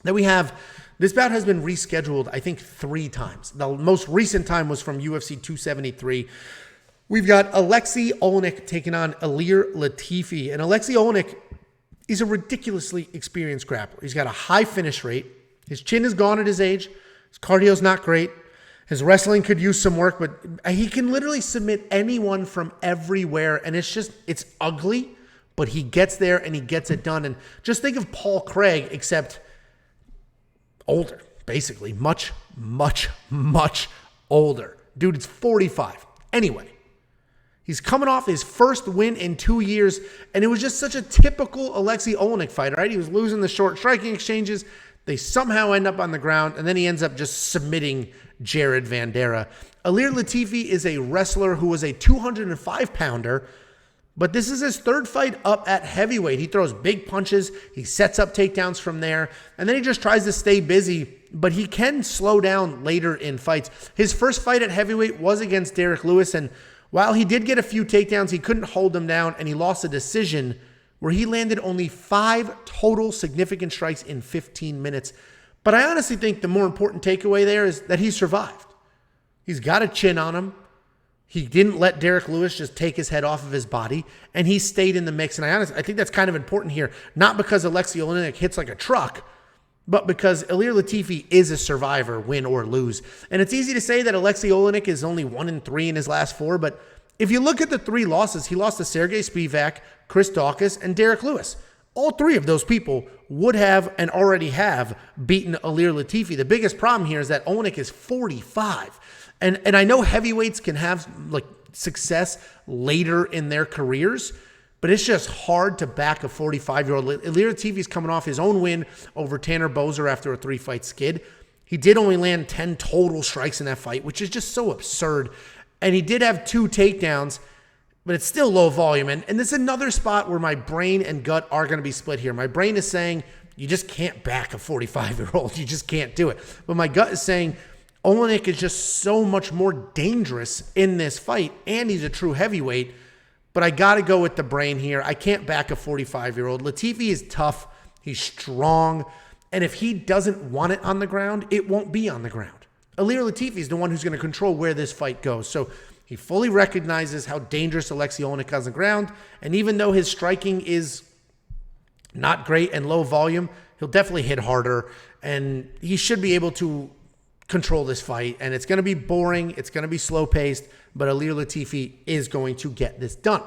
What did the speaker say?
Then we have, this bout has been rescheduled, I think, 3 times. The most recent time was from UFC 273. We've got Aleksei Oleinik taking on Ilir Latifi. And Aleksei Oleinik, he's a ridiculously experienced grappler. He's got a high finish rate. His chin is gone at his age. His cardio's not great. His wrestling could use some work, but he can literally submit anyone from everywhere. And it's ugly, but he gets there and he gets it done. And just think of Paul Craig, except older, basically. Much, much, much older. Dude, it's 45. Anyway, he's coming off his first win in 2 years, and it was just such a typical Aleksei Oleinik fight, right? He was losing the short striking exchanges. They somehow end up on the ground, and then he ends up just submitting Jared Vanderaa. Ilir Latifi is a wrestler who was a 205-pounder, but this is his 3rd fight up at heavyweight. He throws big punches. He sets up takedowns from there, and then he just tries to stay busy, but he can slow down later in fights. His first fight at heavyweight was against Derek Lewis, and while he did get a few takedowns, he couldn't hold them down, and he lost a decision where he landed only 5 total significant strikes in 15 minutes. But I honestly think the more important takeaway there is that he survived. He's got a chin on him. He didn't let Derek Lewis just take his head off of his body, and he stayed in the mix. And I think that's kind of important here, not because Aleksei Oleinik hits like a truck, but because Ilir Latifi is a survivor, win or lose. And it's easy to say that Aleksei Oleinik is only 1-3 in his last 4, but if you look at the 3 losses, he lost to Sergey Spivak, Chris Daukaus, and Derek Lewis. All 3 of those people would have and already have beaten Ilir Latifi. The biggest problem here is that Oleinik is 45. And I know heavyweights can have like success later in their careers, but it's just hard to back a 45-year-old. Ilir Latifi is coming off his own win over Tanner Boser after a 3-fight skid. He did only land 10 total strikes in that fight, which is just so absurd. And he did have 2 takedowns, but it's still low volume. And this is another spot where my brain and gut are going to be split here. My brain is saying, you just can't back a 45-year-old. You just can't do it. But my gut is saying, Oleinik is just so much more dangerous in this fight, and he's a true heavyweight. But I got to go with the brain here. I can't back a 45-year-old. Latifi is tough. He's strong. And if he doesn't want it on the ground, it won't be on the ground. Ilir Latifi is the one who's going to control where this fight goes. So he fully recognizes how dangerous Aleksei Oleinik is on the ground. And even though his striking is not great and low volume, he'll definitely hit harder. And he should be able to control this fight. And it's going to be boring. It's going to be slow-paced. But Ilir Latifi is going to get this done.